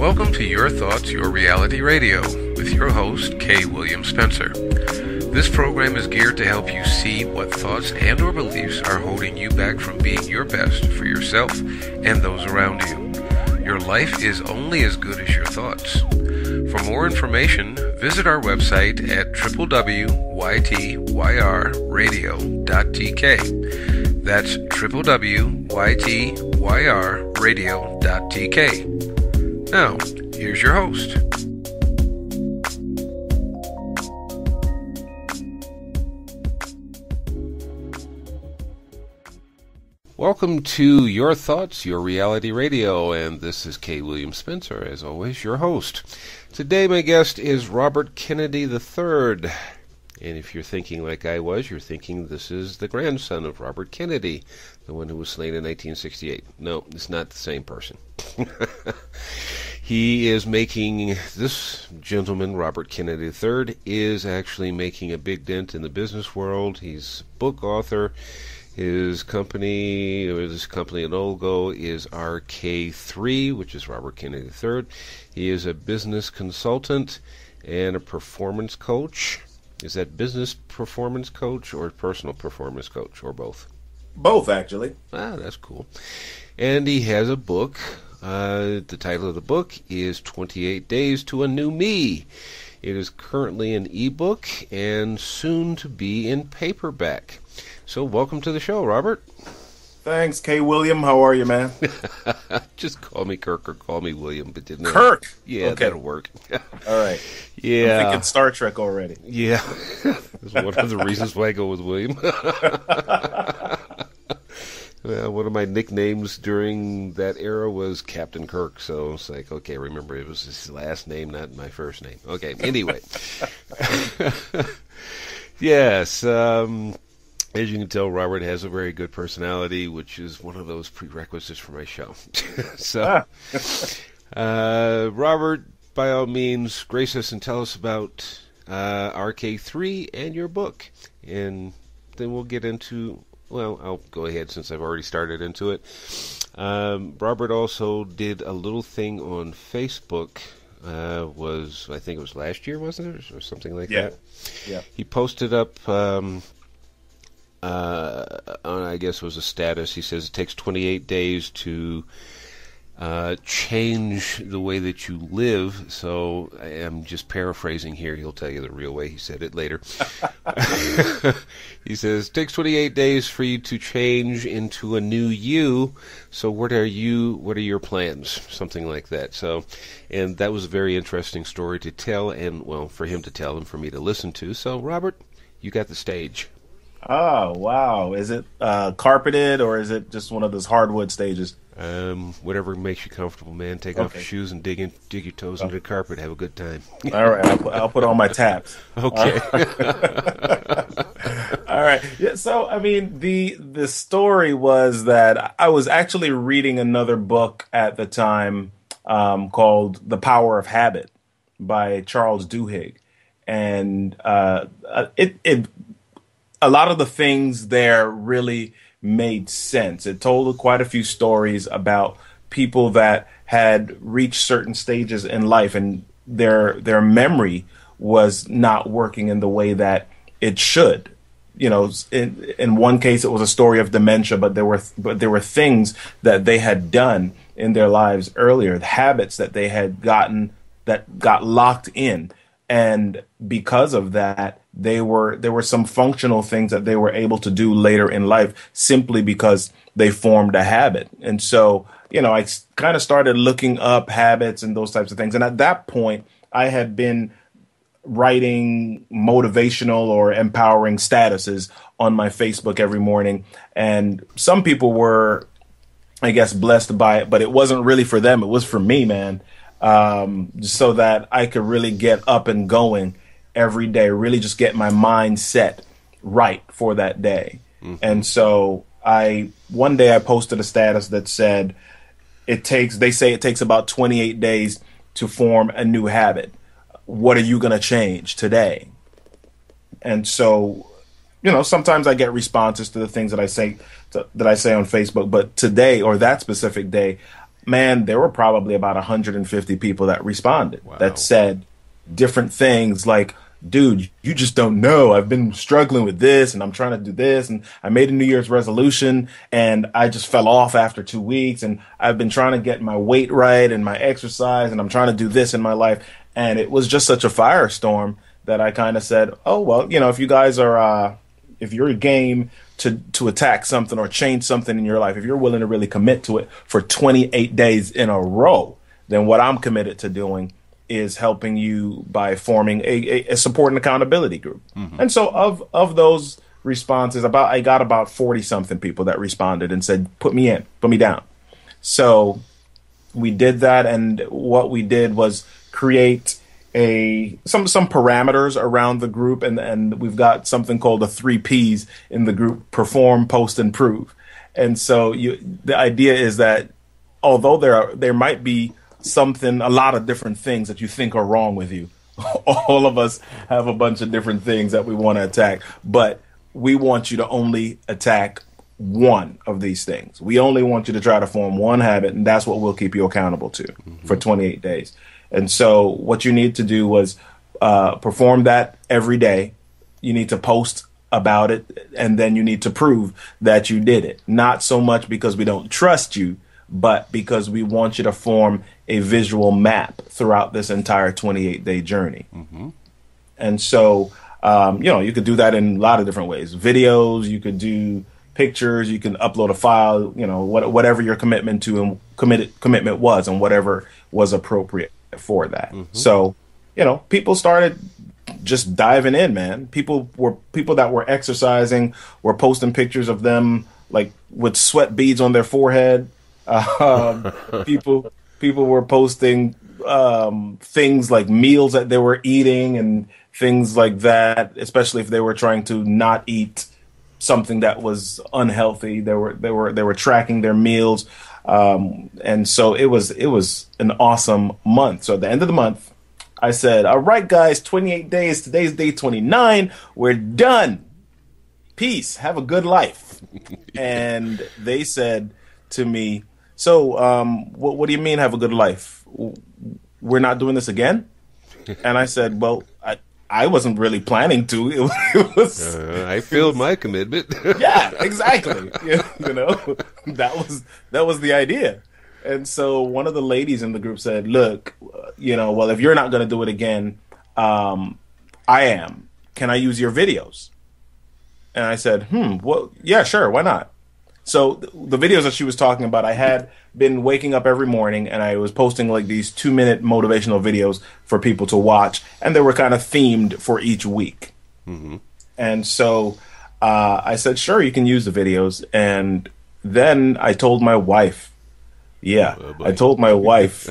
Welcome to Your Thoughts, Your Reality Radio with your host, K. William Spencer. This program is geared to help you see what thoughts and or beliefs are holding you back from being your best for yourself and those around you. Your life is only as good as your thoughts. For more information, visit our website at www.ytyrradio.tk. That's www.ytyrradio.tk. Now, here's your host. Welcome to Your Thoughts, Your Reality Radio, and this is K. William Spencer, as always, your host. Today my guest is Robert Kennedy III, and if you're thinking like I was, you're thinking this is the grandson of Robert Kennedy, the one who was slain in 1968. No, it's not the same person. He is making, this gentleman, Robert Kennedy III, is actually making a big dent in the business world. He's a book author. His company, or this company logo, is RK3, which is Robert Kennedy III. He is a business consultant and a performance coach. Is that business performance coach or personal performance coach, or both? Both, actually. Ah, that's cool. And he has a book. The title of the book is 28 Days to a New Me. It is currently an ebook and soon to be in paperback. So welcome to the show, Robert. Thanks, K. William. How are you, man? Just call me Kirk or call me William, but didn't Kirk? Yeah, okay. That'll work. All right. Yeah. I'm thinking Star Trek already. Yeah. That's one of the reasons why I go with William. Well, one of my nicknames during that era was Captain Kirk, so it's like, okay, remember, it was his last name, not my first name. Okay, anyway. Yes, as you can tell, Robert has a very good personality, which is one of those prerequisites for my show. So, Robert, by all means, grace us and tell us about RK3 and your book, and then we'll get into... Well, I'll go ahead since I've already started into it. Robert also did a little thing on Facebook. I think it was last year, wasn't it, or something like that? Yeah. He posted up, on, I guess it was a status. He says it takes 28 days to change the way that you live. So I am just paraphrasing here. He'll tell you the real way. He said it later. He says it takes 28 days for you to change into a new you. So what are your plans? Something like that. So, and that was a very interesting story to tell, and well, for him to tell and for me to listen to. So Robert, you got the stage. Oh, wow. Is it carpeted or is it just one of those hardwood stages? Whatever makes you comfortable, man. Take off your shoes and dig your toes into the carpet. Have a good time. All right, I'll put on my taps. Okay. All right. Yeah. So, I mean, the story was that I was actually reading another book at the time called The Power of Habit by Charles Duhigg, and it a lot of the things there really made sense. It told quite a few stories about people that had reached certain stages in life and their memory was not working in the way that it should. You know, in one case it was a story of dementia, but there were things that they had done in their lives earlier, the habits that they had gotten that got locked in, and because of that, there were some functional things that they were able to do later in life simply because they formed a habit. And so, you know, I kind of started looking up habits and those types of things. And at that point, I had been writing motivational or empowering statuses on my Facebook every morning. And some people were, I guess, blessed by it, but it wasn't really for them. It was for me, man, so that I could really get up and going every day, really just get my mind set right for that day. Mm-hmm. And so one day I posted a status that said, they say it takes about 28 days to form a new habit. What are you going to change today? And so, you know, sometimes I get responses to the things that I say on Facebook, but today, or that specific day, man, there were probably about 150 people that responded that Wow. said different things like, dude, you just don't know. I've been struggling with this and I'm trying to do this. And I made a New Year's resolution and I just fell off after 2 weeks. And I've been trying to get my weight right and my exercise and I'm trying to do this in my life. And it was just such a firestorm that I kind of said, oh, well, if you guys are, if you're game to attack something or change something in your life, if you're willing to really commit to it for 28 days in a row, then what I'm committed to doing is helping you by forming a support and accountability group. And so of those responses, I got about 40 something people that responded and said, put me in, put me down. So we did that. And what we did was create some parameters around the group. And we've got something called the 3 Ps in the group: perform, post, and prove. And so the idea is that although there might be a lot of different things that you think are wrong with you. All of us have a bunch of different things that we want to attack, but we want you to only attack one of these things. We only want you to try to form one habit, and that's what we'll keep you accountable to for 28 days. And so what you need to do was perform that every day. You need to post about it, and then you need to prove that you did it. Not so much because we don't trust you, but because we want you to form a visual map throughout this entire 28-day journey. And so, you could do that in a lot of different ways. Videos, you could do pictures, you can upload a file, whatever your commitment was and whatever was appropriate for that. So, people started just diving in, man. People that were exercising were posting pictures of them like with sweat beads on their forehead. People were posting things like meals that they were eating and things like that, especially if they were trying to not eat something that was unhealthy. They were tracking their meals, and so it was an awesome month. So at the end of the month, I said, "All right, guys, 28 days. Today's day 29. We're done. Peace. Have a good life." And they said to me, "So, what do you mean have a good life? We're not doing this again?" And I said, "Well, I wasn't really planning to. It was I filled my commitment. yeah, exactly. That was the idea." And so one of the ladies in the group said, "Look, well, if you're not going to do it again, I am. Can I use your videos?" And I said, well, yeah, sure, why not? So the videos that she was talking about, I had been waking up every morning and I was posting like these 2-minute motivational videos for people to watch, and they were kind of themed for each week. And so I said, sure, you can use the videos. And then I told my wife, I told my wife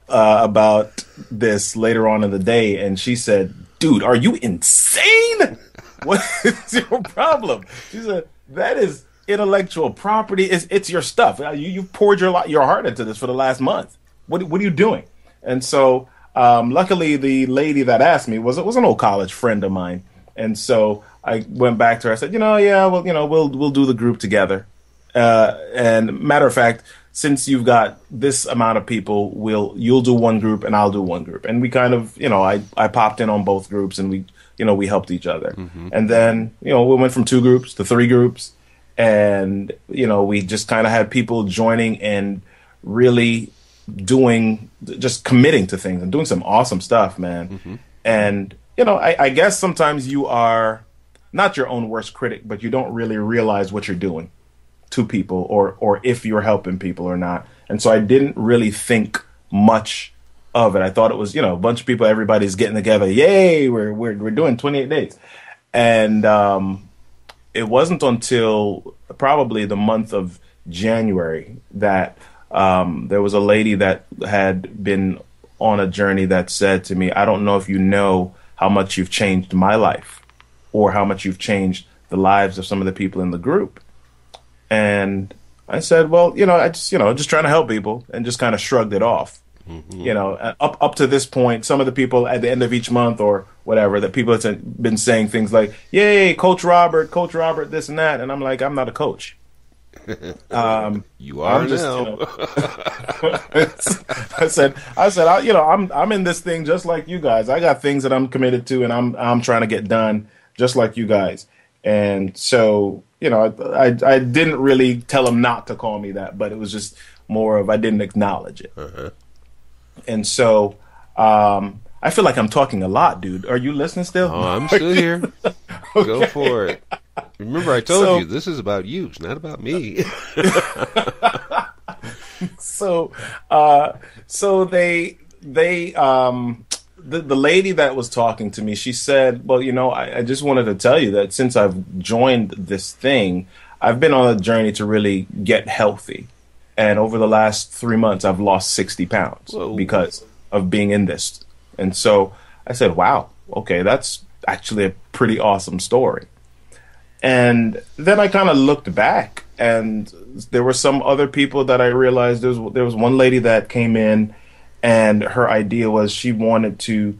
about this later on in the day, and she said, "Dude, are you insane? What is your problem?" She said, "That is intellectual property. It's your stuff. You poured your heart into this for the last month. What are you doing?" And so, luckily, the lady that asked me was an old college friend of mine, and so I went back to her. I said, we'll do the group together. And matter of fact, since you've got this amount of people, you'll do one group and I'll do one group. And we kind of, I popped in on both groups and we helped each other. And then, we went from 2 groups to 3 groups. And, we just kind of had people joining and really just committing to things and doing some awesome stuff, man. And, I guess sometimes you are not your own worst critic, but you don't really realize what you're doing to people or if you're helping people or not. And so I didn't really think much of it. I thought it was, a bunch of people, everybody's getting together. Yay, we're doing 28 days. And it wasn't until probably the month of January that there was a lady that had been on a journey that said to me, "I don't know if you know how much you've changed my life or how much you've changed the lives of some of the people in the group." And I said, "Well, I just trying to help people," and just kind of shrugged it off. Up to this point, some of the people at the end of each month or whatever, that people have been saying things like, "Yay, Coach Robert, this and that." And I'm like, I'm not a coach. You are I'm just, now. I'm in this thing just like you guys. I got things that I'm committed to, and I'm trying to get done just like you guys. And so, I didn't really tell him not to call me that, but it was just more of I didn't acknowledge it. Uh-huh. And so, I feel like I'm talking a lot, dude. Are you listening still? Oh, I'm still here. Go Okay. for it. Remember, I told So, you this is about you. It's not about me. so, so the lady that was talking to me, she said, well, I just wanted to tell you that since I've joined this thing, I've been on a journey to really get healthy. And over the last 3 months, I've lost 60 pounds Whoa. because of being in this. And so I said, wow, okay, that's actually a pretty awesome story. And then I kind of looked back, and there were some other people that I realized there was one lady that came in, and her idea was she wanted to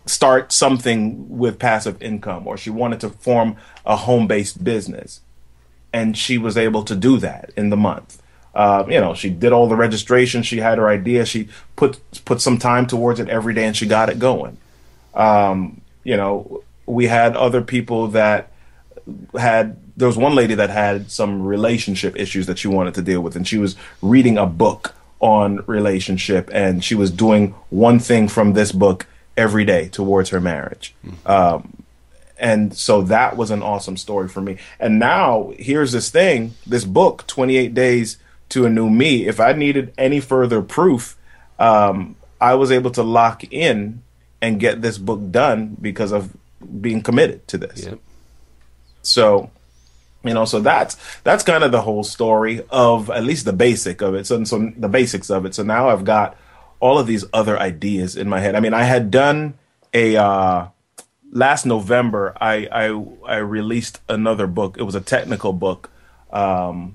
start something with passive income, or she wanted to form a home-based business, and she was able to do that in the month. She did all the registration. She had her idea. She put some time towards it every day, and she got it going. We had other people that there was one lady that had some relationship issues that she wanted to deal with, and she was reading a book on relationship, and she was doing one thing from this book every day towards her marriage. And so that was an awesome story for me. And now here's this book, 28 Days to a New Me. If I needed any further proof, I was able to lock in and get this book done because of being committed to this. Yep. So, so that's kind of the whole story of at least the basic of it. So the basics of it. So now I've got all of these other ideas in my head. I mean, I had done last November, I released another book. It was a technical book that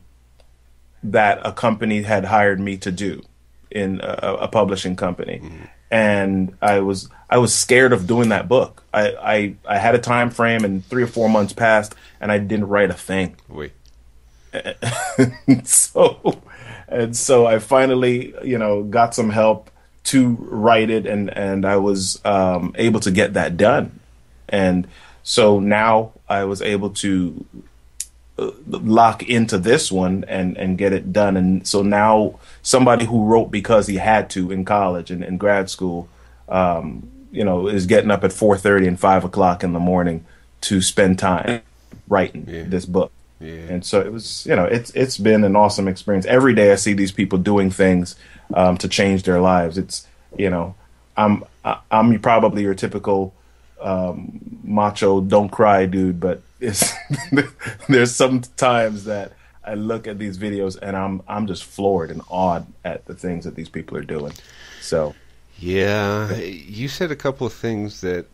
a company had hired me to do in a publishing company. Mm-hmm. And I was scared of doing that book. I had a time frame, and 3 or 4 months passed, and I didn't write a thing. Wait. so I finally, got some help to write it, and I was able to get that done. And so now I was able to lock into this one and get it done. And so now somebody who wrote because he had to in college and in grad school, is getting up at 4:30 and 5 o'clock in the morning to spend time writing this book. Yeah. And so it was, it's been an awesome experience. Every day I see these people doing things to change their lives. It's, I'm probably your typical macho don't cry dude, but there's some times that I look at these videos and I'm just floored and awed at the things that these people are doing. So yeah, you said a couple of things that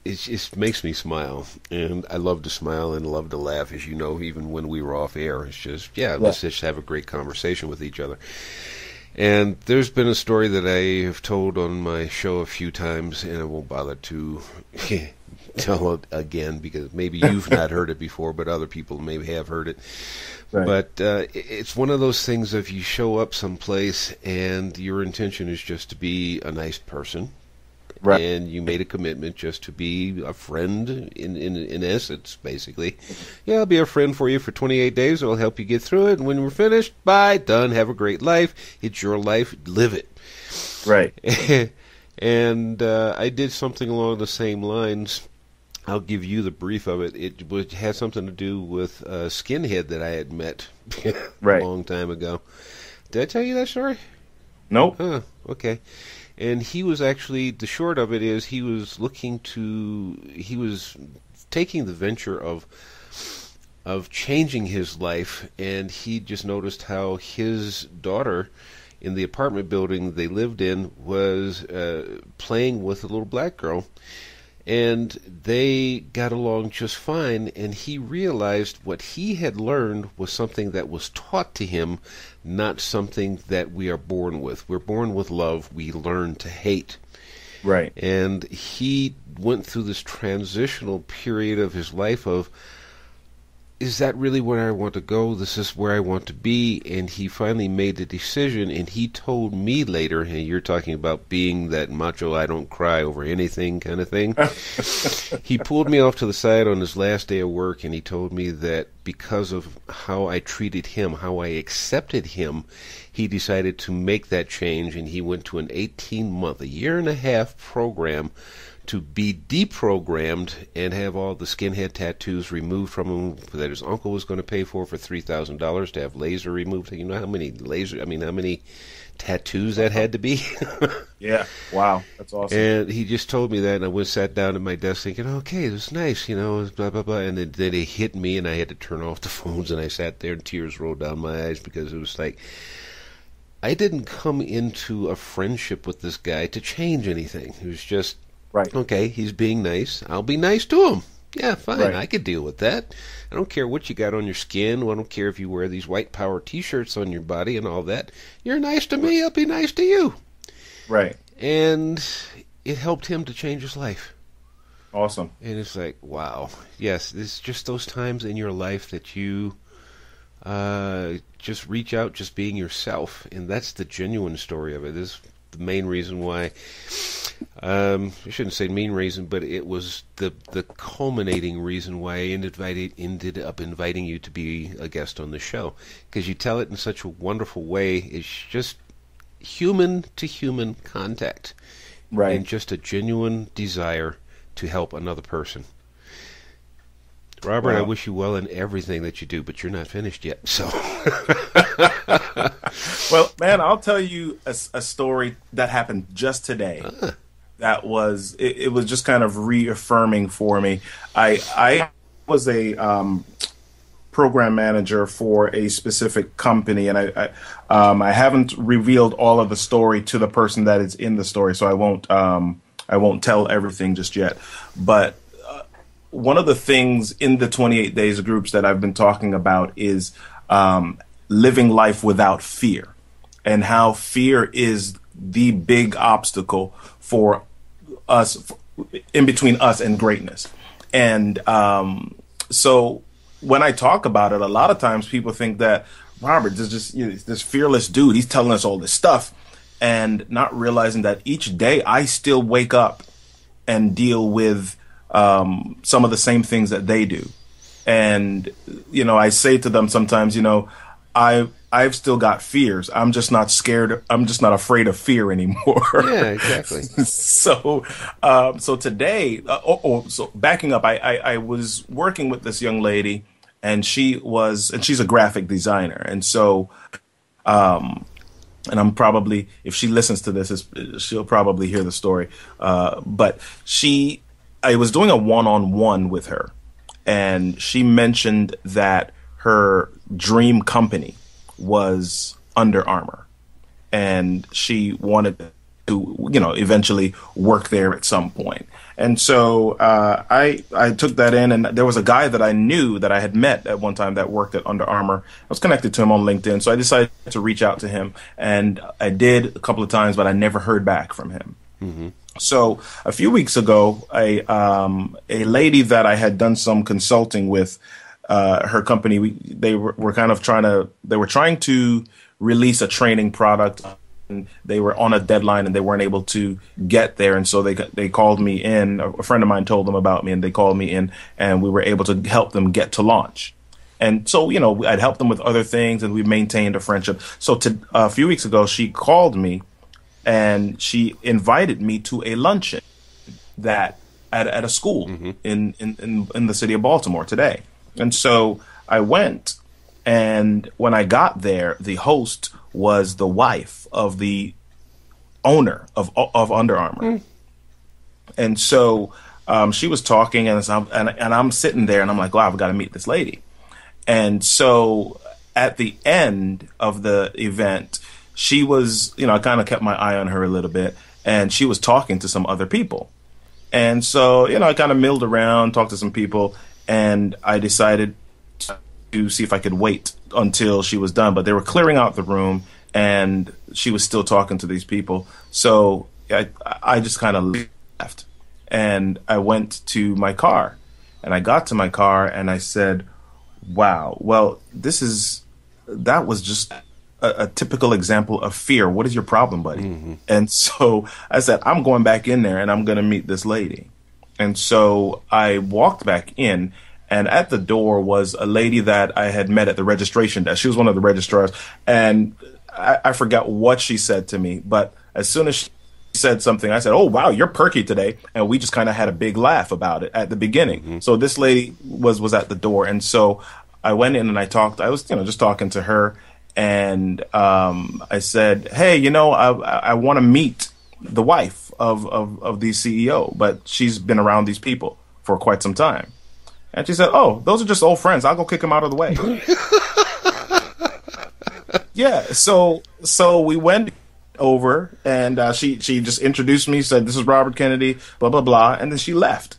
it just makes me smile, and I love to smile and love to laugh, as you know, even when we were off air. It's just let's just have a great conversation with each other. And there's been a story that I have told on my show a few times, and I won't bother to tell it again because maybe you've not heard it before, but other people maybe have heard it. Right. But it's one of those things if you show up someplace and your intention is just to be a nice person, right, and you made a commitment just to be a friend in essence, basically. Yeah, I'll be a friend for you for 28 days. I'll help you get through it. And when we're finished, bye, done. Have a great life. It's your life. Live it. Right. And I did something along the same lines. I'll give you the brief of it. It had something to do with a skinhead that I had met a long time ago. Did I tell you that story? Nope. Oh, okay. And he was actually, the short of it is, he was taking the venture of changing his life, and he just noticed how his daughter in the apartment building they lived in was playing with a little black girl. And they got along just fine, and he realized what he had learned was something that was taught to him, not something that we are born with. We're born with love. We learn to hate. Right. And he went through this transitional period of his life of, is that really where I want to go? This is where I want to be. And he finally made the decision, and he told me later, and you're talking about being that macho, I don't cry over anything kind of thing. He pulled me off to the side on his last day of work, and he told me that because of how I treated him, how I accepted him, he decided to make that change, and he went to an 18-month, a year and a half program to be deprogrammed and have all the skinhead tattoos removed from him that his uncle was going to pay for $3,000 to have laser removed. You know how many how many tattoos that had to be? Yeah. Wow. That's awesome. And he just told me that, and I went sat down at my desk thinking, okay, it was nice, blah, blah, blah. And then it hit me, and I had to turn off the phones, and I sat there, and tears rolled down my eyes because it was like, I didn't come into a friendship with this guy to change anything. It was just, right. Okay, he's being nice. I'll be nice to him. Yeah, fine. Right. I could deal with that. I don't care what you got on your skin. I don't care if you wear these white power T-shirts on your body and all that. You're nice to me. I'll be nice to you. Right. And it helped him to change his life. Awesome. And it's like, wow. Yes, it's just those times in your life that you just reach out, just being yourself. And that's the genuine story of it. This is the main reason why... I shouldn't say main reason, but it was the culminating reason why I ended up inviting you to be a guest on the show, because you tell it in such a wonderful way. It's just human to human contact, right, and just a genuine desire to help another person. Robert, wow. I wish you well in everything that you do, but you're not finished yet. So, well, man, I'll tell you a story that happened just today. That was it was just kind of reaffirming for me. I was a program manager for a specific company, and I haven't revealed all of the story to the person that is in the story, so I won't tell everything just yet. But one of the things in the 28 days groups that I've been talking about is living life without fear, and how fear is the big obstacle for us, in between us and greatness. And so when I talk about it, a lot of times people think that Robert is just this fearless dude. He's telling us all this stuff, and not realizing that each day I still wake up and deal with some of the same things that they do. And, I say to them sometimes, I've still got fears. I'm just not scared. I'm just not afraid of fear anymore. Yeah, exactly. So today, so backing up, I was working with this young lady, and she's a graphic designer. And so, and I'm probably, if she listens to this, she'll probably hear the story. But I was doing a one-on-one with her, and she mentioned that her dream company was Under Armour, and she wanted to, eventually work there at some point. And so I took that in, and there was a guy that I knew that I had met at one time that worked at Under Armour. I was connected to him on LinkedIn, so I decided to reach out to him, and I did a couple of times, but I never heard back from him. Mm-hmm. So a few weeks ago, a lady that I had done some consulting with, her company, they were trying to release a training product, and they were on a deadline, and they weren't able to get there. And so they called me in. A friend of mine told them about me, and they called me in, and we were able to help them get to launch. And so, I'd helped them with other things, and we maintained a friendship. So a few weeks ago, she called me, and she invited me to a luncheon that at a school mm-hmm. in the city of Baltimore today. And so I went, and when I got there, the host was the wife of the owner of Under Armour. Mm. And so she was talking, and I'm sitting there, and I'm like, wow, I've got to meet this lady. And so at the end of the event, she was, I kind of kept my eye on her a little bit, and she was talking to some other people. And so, I kind of milled around, talked to some people, and I decided to see if I could wait until she was done. But they were clearing out the room, and she was still talking to these people. So I just kind of left, and I went to my car. And I got to my car, and I said, Wow. Well, that was just a typical example of fear. What is your problem, buddy? Hmm. And so I said, I'm going back in there and I'm going to meet this lady. And so I walked back in, and at the door was a lady that I had met at the registration desk. She was one of the registrars, and I forgot what she said to me, but as soon as she said something, I said, "Oh, wow, you're perky today." And we just kind of had a big laugh about it at the beginning. Hmm. So this lady was at the door, and so I went in and I talked. I was, just talking to her, and I said, "Hey, I want to meet the wife of the CEO, but she's been around these people for quite some time." And she said, "Oh, those are just old friends. I'll go kick them out of the way." Yeah, so we went over, and she just introduced me, said, "This is Robert Kennedy, blah blah blah," and then she left.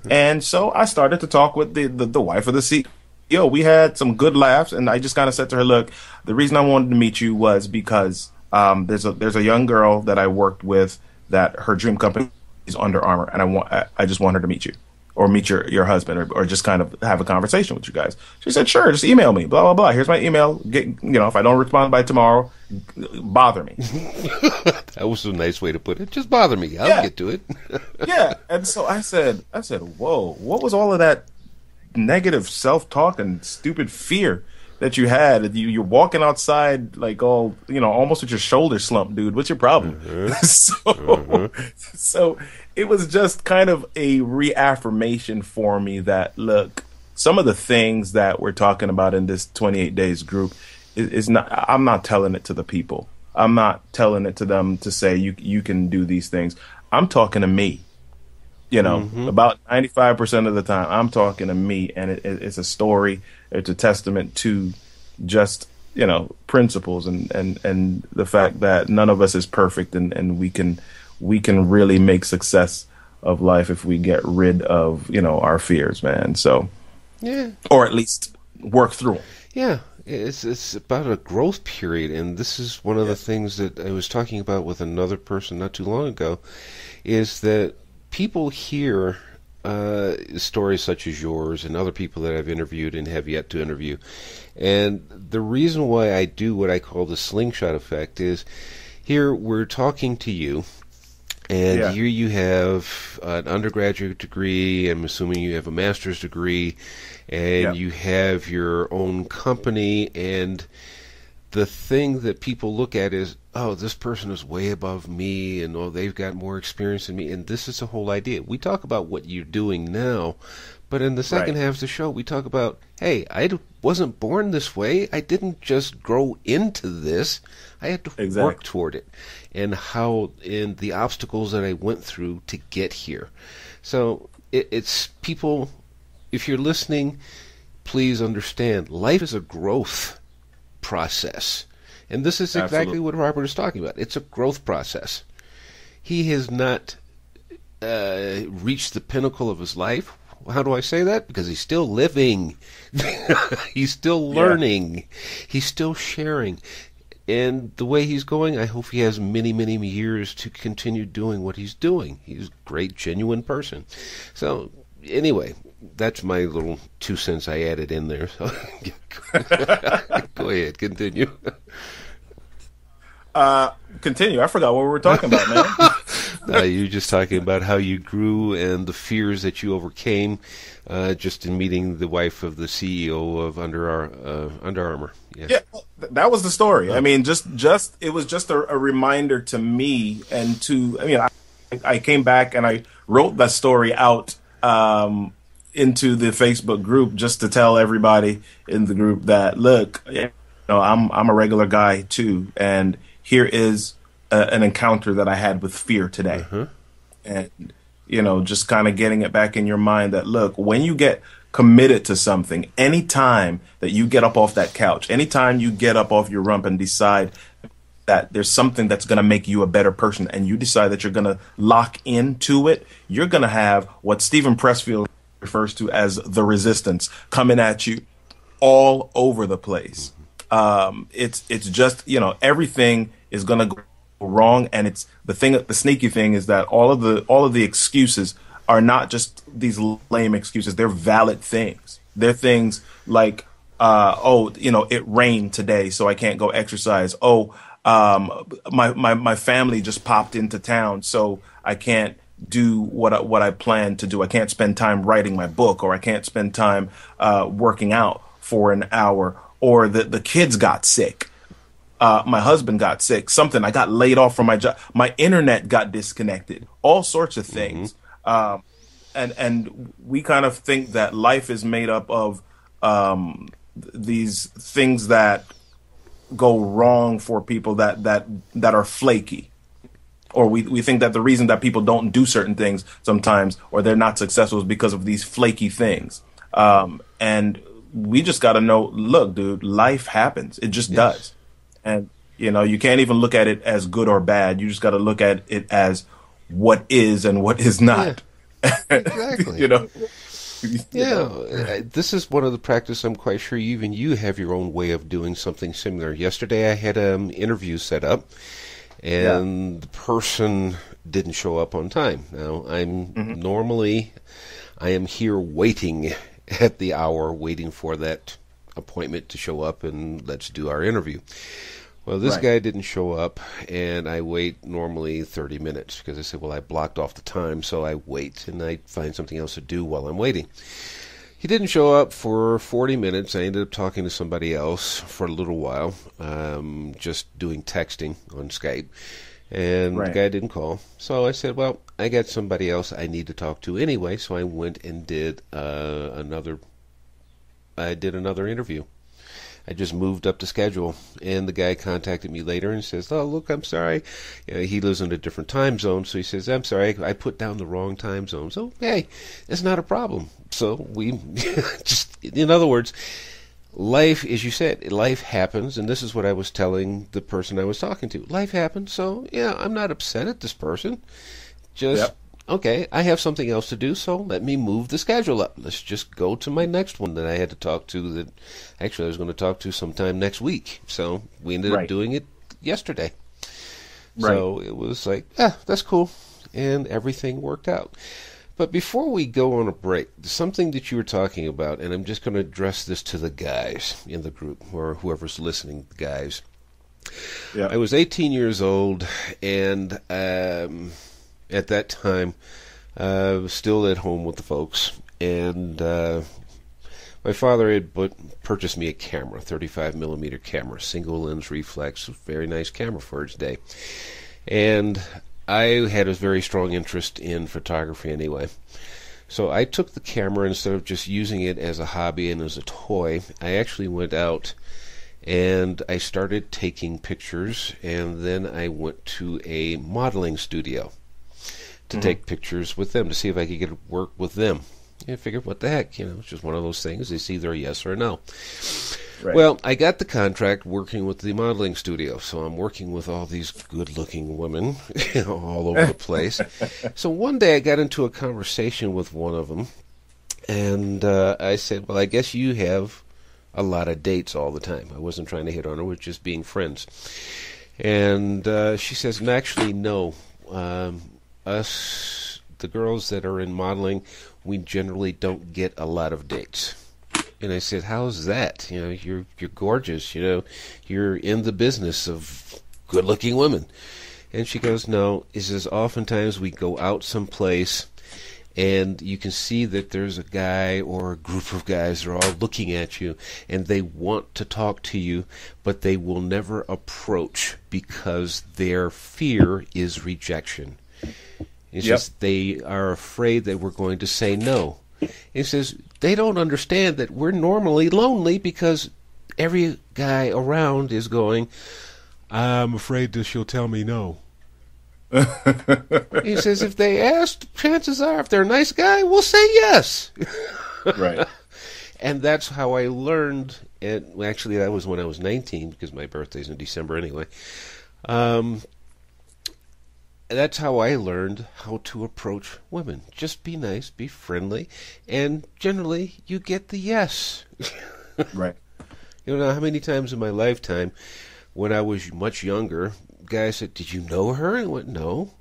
And so I started to talk with the wife of the CEO. We had some good laughs, and I just kind of said to her, "Look, the reason I wanted to meet you was because there's a young girl that I worked with that her dream company is Under Armour, and I just want her to meet you." Or meet your husband, or just kind of have a conversation with you guys. She said, "Sure, just email me, blah, blah, blah. Here's my email. If I don't respond by tomorrow, bother me." That was a nice way to put it. Just bother me. I'll Yeah, get to it. yeah. And so I said, whoa, what was all of that negative self-talk and stupid fear that you had? You're walking outside like all, almost with your shoulders slumped, dude. What's your problem? So it was just kind of a reaffirmation for me that, look, some of the things that we're talking about in this 28 days group is not, I'm not telling it to the people. I'm not telling it to them to say you can do these things. I'm talking to me. Hmm. About 95% of the time, I'm talking to me, and it's a story. It's a testament to just, principles and the fact that none of us is perfect, and we can really make success of life if we get rid of, our fears, man. So, Yeah. or at least work through them. Yeah, it's about a growth period, and this is one of the things that I was talking about with another person not too long ago, is that people hear stories such as yours and other people that I've interviewed and have yet to interview, and the reason why I do what I call the slingshot effect is here we're talking to you. And Yeah. here you have an undergraduate degree. I'm assuming you have a master's degree, Yeah. and you have your own company. And the thing that people look at is, oh, this person is way above me, and oh, they've got more experience than me. And this is the whole idea. We talk about what you're doing now, but in the second Right. half of the show, we talk about, hey, wasn't born this way. I didn't just grow into this. I had to work Exactly. toward it, and the obstacles that I went through to get here. So it's people, if you're listening, please understand, life is a growth process. And this is exactly Absolutely. what Robert is talking about. It's a growth process. He has not reached the pinnacle of his life. How do I say that? Because he's still living. He's still Yeah. learning. He's still sharing. And the way he's going, I hope he has many, many years to continue doing what he's doing. He's a great, genuine person. So, anyway, that's my little 2 cents I added in there. So, go ahead, continue. Continue. I forgot what we were talking about, man. You're just talking about how you grew and the fears that you overcame just in meeting the wife of the CEO of Under Armour. Yeah. Yeah, that was the story. I mean, just it was just a reminder to me and to. I mean, I came back and I wrote that story out into the Facebook group just to tell everybody in the group that, look, I'm a regular guy too, and here is an encounter that I had with fear today, and just kind of getting it back in your mind that, look, when you get committed to something, anytime that you get up off that couch, anytime you get up off your rump and decide that there's something that's going to make you a better person, and you decide that you're going to lock into it, you're going to have what Stephen Pressfield refers to as the resistance coming at you all over the place. It's just, everything is going to go wrong, and it's the sneaky thing is that all of the excuses are not just these lame excuses. They're valid things. They're things like, oh, it rained today, so I can't go exercise. Oh, my family just popped into town, so I can't do what I plan to do. I can't spend time writing my book, or I can't spend time working out for an hour, or the kids got sick. My husband got sick. Something I got laid off from my job. My internet got disconnected. All sorts of Hmm. things. And we kind of think that life is made up of these things that go wrong for people that are flaky, or we think that the reason that people don't do certain things sometimes, or they're not successful, is because of these flaky things. And we just got to know, look, dude, life happens. It just Yes. does. And you can't even look at it as good or bad. You just got to look at it as what is and what is Yeah, not. exactly. you know, you Yeah, know. this is one of the practice. I'm quite sure even you have your own way of doing something similar. Yesterday, I had an interview set up, Yeah. and the person didn't show up on time. Now, Hmm. I am here waiting at the hour, waiting for that appointment to show up, and let's do our interview. Well, this Right. guy didn't show up, and I wait normally 30 minutes because I said, well, I blocked off the time, so I wait and I find something else to do while I'm waiting. He didn't show up for 40 minutes. I ended up talking to somebody else for a little while, just doing texting on Skype, and the Right. guy didn't call. So I said, well, I got somebody else I need to talk to anyway, so I went and did another interview. I just moved up the schedule, and the guy contacted me later and says, "Oh, look, I'm sorry." He lives in a different time zone, so he says, "I'm sorry, I put down the wrong time zone." So, hey, it's not a problem. So we just, in other words, life, as you said, life happens, and this is what I was telling the person I was talking to. Life happens, so yeah, I'm not upset at this person. Just, Yep. okay, I have something else to do, so let me move the schedule up. Let's just go to my next one that I had to talk to, that actually I was going to talk to sometime next week. So we ended up Right. doing it yesterday. Right. So it was like, that's cool. And everything worked out. But before we go on a break, something that you were talking about, and I'm just going to address this to the guys in the group, or whoever's listening, guys. I Yep. was 18 years old, and at that time, I was still at home with the folks, and my father had purchased me a camera, 35 millimeter camera, single lens reflex, very nice camera for its day. And I had a very strong interest in photography anyway. So I took the camera, instead of just using it as a hobby and as a toy, I actually went out and I started taking pictures, and then I went to a modeling studio to Hmm. take pictures with them to see if I could get work with them. I figured, what the heck, it's just one of those things. It's either a yes or a no. Right. Well, I got the contract working with the modeling studio, so I'm working with all these good-looking women all over the place. So one day I got into a conversation with one of them, and I said, well, I guess you have a lot of dates all the time. I wasn't trying to hit on her, we're just being friends. And she says, actually, no. Us, the girls that are in modeling, we generally don't get a lot of dates. And I said, how's that? You're gorgeous. You're in the business of good-looking women. And she goes, no. He says, oftentimes we go out someplace, and you can see that there's a guy or a group of guys that are all looking at you, and they want to talk to you, but they will never approach because their fear is rejection. It's Yep. just they are afraid that we're going to say no. He says they don't understand that we're normally lonely because every guy around is going, I'm afraid that she'll tell me no. He says if they ask, chances are, if they're a nice guy, we'll say yes. Right. And that's how I learned. And well, actually, that was when I was 19, because my birthday's in December anyway. Um, that's how I learned how to approach women. Just be nice, be friendly, and generally you get the yes. Right. You know how many times in my lifetime, when I was much younger, guys said, "Did you know her?" And I went, "No."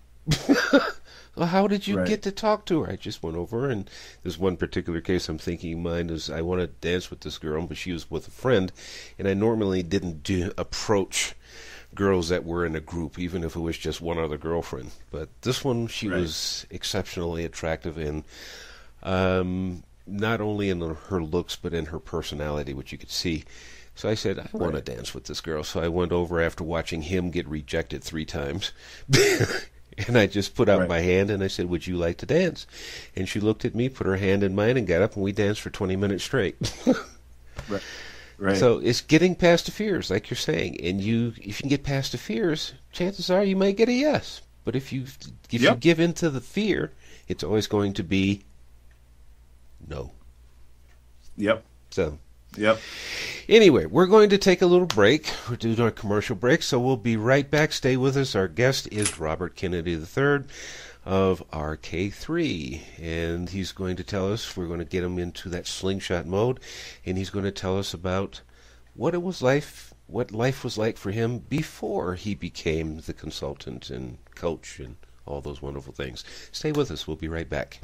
Well, how did you Right. get to talk to her? I just went over, and there's one particular case I'm thinking of mine is I want to dance with this girl, but she was with a friend, and I normally didn't approach girls that were in a group, even if it was just one other girlfriend. But this one, she Right. was exceptionally attractive, and not only in her looks, but in her personality, which you could see. So I said, I want to Right. dance with this girl. So I went over after watching him get rejected 3 times. And I just put out Right. my hand and I said, would you like to dance? And she looked at me, put her hand in mine, and got up, and we danced for 20 minutes straight. Right. Right. So it's getting past the fears, like you're saying. And if you can get past the fears, chances are you might get a yes. But if you Yep. give in to the fear, it's always going to be no. Yep. So Yep. anyway, we're going to take a little break. We're doing our commercial break, so we'll be right back. Stay with us. Our guest is Robert Kennedy III of RK3, and he's going to tell us, we're going to get him into that slingshot mode, and he's going to tell us about what life was like for him before he became the consultant and coach and all those wonderful things. Stay with us. We'll be right back.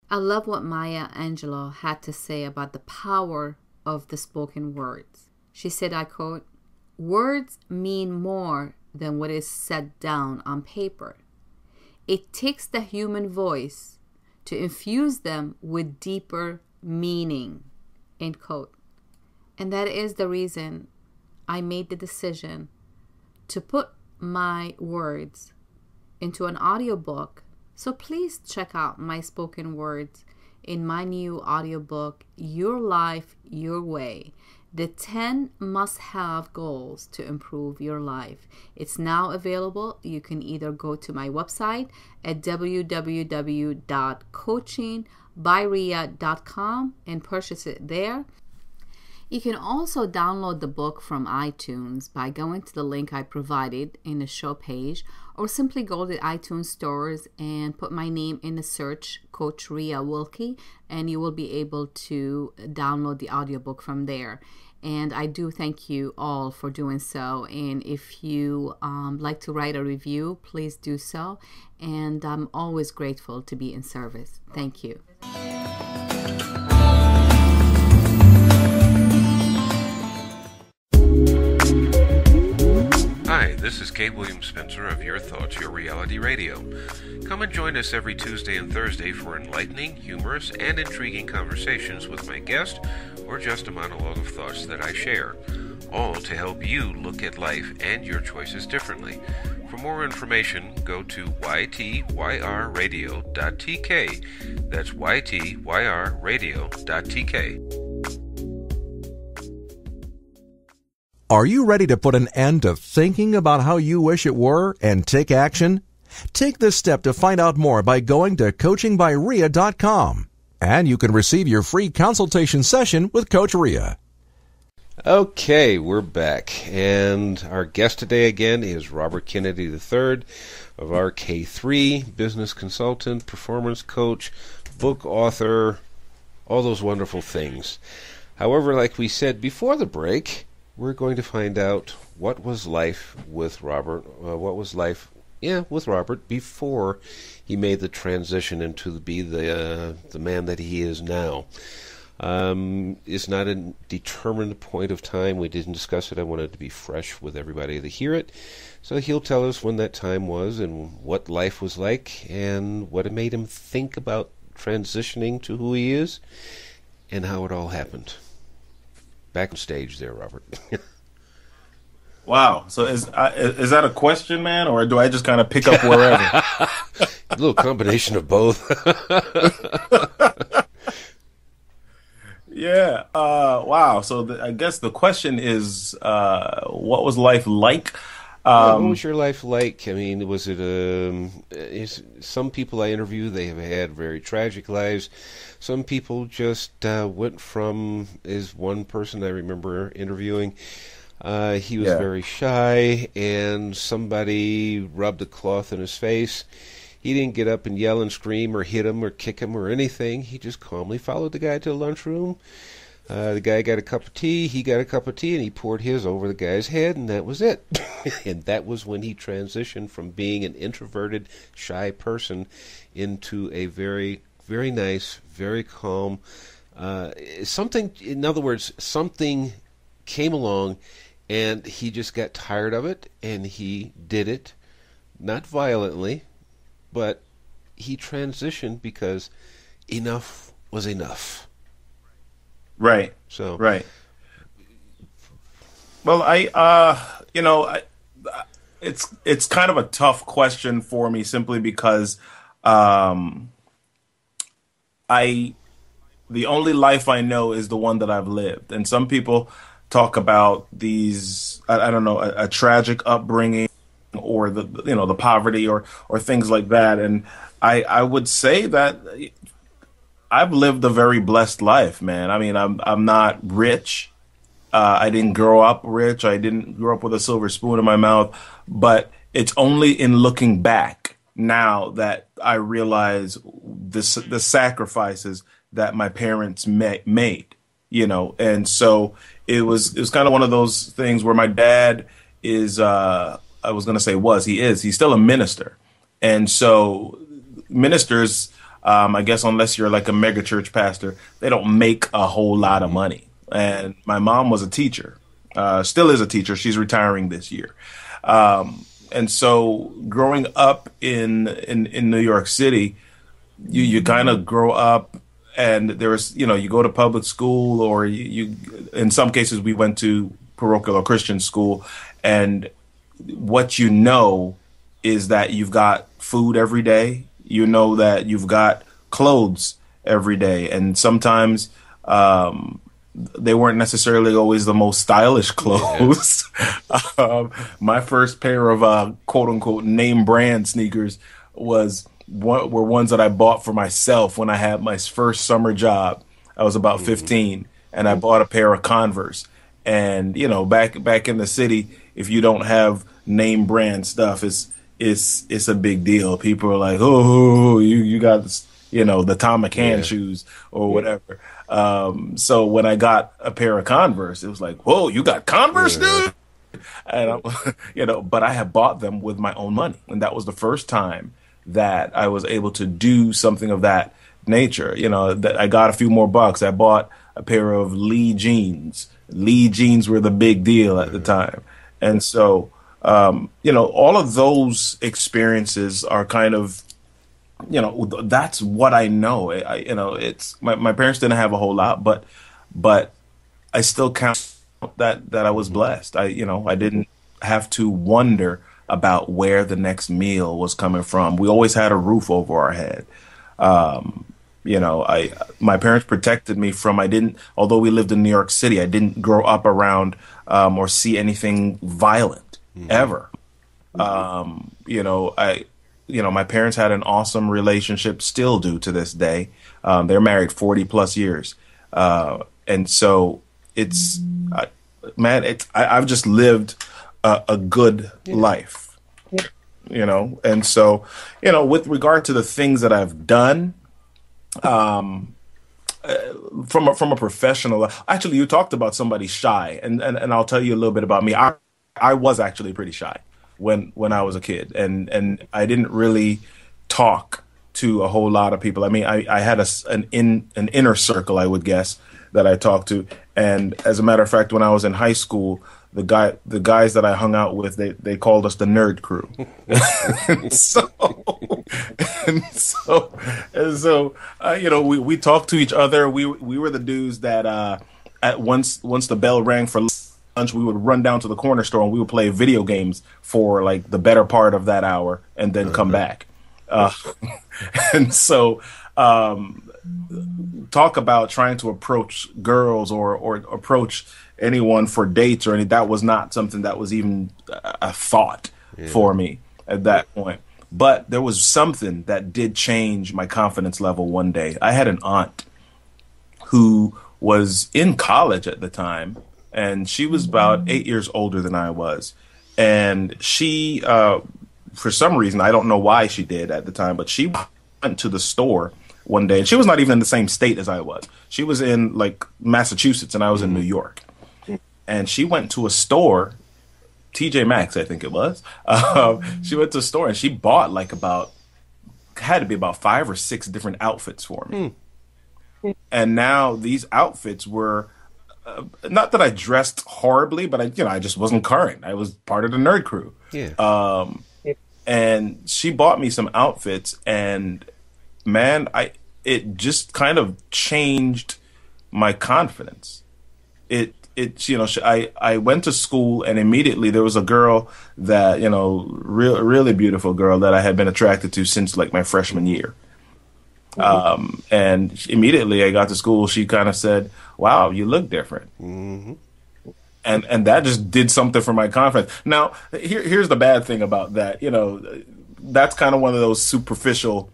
I love what Maya Angelou had to say about the power of the spoken words. She said, I quote, "Words mean more than what is set down on paper. It takes the human voice to infuse them with deeper meaning." End quote. And that is the reason I made the decision to put my words into an audiobook. So please check out my spoken words in my new audiobook, Your Life, Your Way, the 10 must-have goals to improve your life. It's now available. You can either go to my website at www.coachingbyria.com and purchase it there. You can also download the book from iTunes by going to the link I provided in the show page, or simply go to iTunes stores and put my name in the search, Coach Rhea Wilkie, and you will be able to download the audiobook from there. And I do thank you all for doing so. And if you like to write a review, please do so. And I'm always grateful to be in service. Thank you. Hi, this is Kate Williams Spencer of Your Thoughts, Your Reality Radio. Come and join us every Tuesday and Thursday for enlightening, humorous, and intriguing conversations with my guest, or just a monologue of thoughts that I share, all to help you look at life and your choices differently. For more information, go to YTYRradio.tk. That's YTYRradio.tk. Are you ready to put an end to thinking about how you wish it were and take action? Take this step to find out more by going to coachingbyria.com. And you can receive your free consultation session with Coach Rhea. Okay, we're back. And our guest today again is Robert Kennedy III of RK3, business consultant, performance coach, book author, all those wonderful things. However, like we said before the break, we're going to find out what was life with Robert, with Robert before he made the transition into the man that he is now. It's not a determined point of time. We didn't discuss it. I wanted it to be fresh with everybody to hear it. So he'll tell us when that time was and what life was like and what it made him think about transitioning to who he is and how it all happened. Back on stage there, Robert. Wow. So is that a question, man, or do I just kind of pick up wherever? A little combination of both. Yeah. Wow. So I guess the question is, what was life like? What was your life like? I mean, was it some people I interview, they have had very tragic lives. Some people just went from, is one person I remember interviewing, he was very shy, and somebody rubbed a cloth in his face. He didn't get up and yell and scream or hit him or kick him or anything. He just calmly followed the guy to the lunchroom, The guy got a cup of tea, he got a cup of tea, and he poured his over the guy's head, and that was it. And that was when he transitioned from being an introverted, shy person into a very, very nice, very calm, in other words, something came along, and he just got tired of it, and he did it, not violently, but he transitioned because enough was enough. Right. So right. Well, it's kind of a tough question for me simply because the only life I know is the one that I've lived. And some people talk about these, I don't know, a tragic upbringing or the poverty or things like that. And I would say that I've lived a very blessed life, man. I mean, I'm not rich. I didn't grow up rich. I didn't grow up with a silver spoon in my mouth. But it's only in looking back now that I realize the sacrifices that my parents made, and so it was kind of one of those things where my dad is, I was going to say he's still a minister. And so ministers, I guess unless you're like a mega church pastor, they don't make a whole lot of money. And my mom was a teacher, still is a teacher. She's retiring this year. And so growing up in New York City, you kind of grow up, and there's, you go to public school, or you in some cases we went to parochial or Christian school, and what is that you've got food every day, that you've got clothes every day, and sometimes they weren't necessarily always the most stylish clothes. Yeah. My first pair of quote unquote name brand sneakers were ones that I bought for myself when I had my first summer job. I was about 15, and I bought a pair of Converse. And back in the city, if you don't have name brand stuff, it's a big deal. People are like, oh, you got this, the Tom McCann shoes or whatever. So when I got a pair of Converse, it was like, whoa, you got Converse, dude? And but I had bought them with my own money, and that was the first time that I was able to do something of that nature. That I got a few more bucks. I bought a pair of Lee jeans. Lee jeans were the big deal at the time. And so, all of those experiences are kind of, that's what I know. It's my parents didn't have a whole lot, but I still count that I was blessed. I didn't have to wonder about where the next meal was coming from. We always had a roof over our head. My parents protected me from, although we lived in New York City, I didn't grow up around or see anything violent ever. My parents had an awesome relationship, still do to this day. They're married 40 plus years. And so I've just lived a good life, and so, with regard to the things that I've done, from a professional, actually, you talked about somebody shy, and I'll tell you a little bit about me. I was actually pretty shy when I was a kid, and I didn't really talk to a whole lot of people. I mean, I had an inner circle, I would guess, that I talked to. And as a matter of fact, when I was in high school, the guys that I hung out with, they called us the nerd crew. We talked to each other. We were the dudes that once the bell rang for lunch, we would run down to the corner store and we would play video games for like the better part of that hour and then come back. And so, talk about trying to approach girls or approach anyone for dates or anything. That was not something that was even a thought for me at that point. But there was something that did change my confidence level one day. I had an aunt who was in college at the time, and she was about 8 years older than I was. And she, for some reason, I don't know why she did at the time, but she went to the store one day, and she was not even in the same state as I was. She was in like Massachusetts, and I was in New York. And she went to a store, TJ Maxx, I think it was. She went to a store and she bought like had to be about 5 or 6 different outfits for me. And now these outfits were, not that I dressed horribly, but I just wasn't current. I was part of the nerd crew. Yeah. And she bought me some outfits, and man, it just kind of changed my confidence. I went to school, and immediately there was a girl that, really beautiful girl that I had been attracted to since like my freshman year. And immediately I got to school, she kind of said, "Wow, you look different." Mm-hmm. And that just did something for my confidence. Now, here's the bad thing about that. That's kind of one of those superficial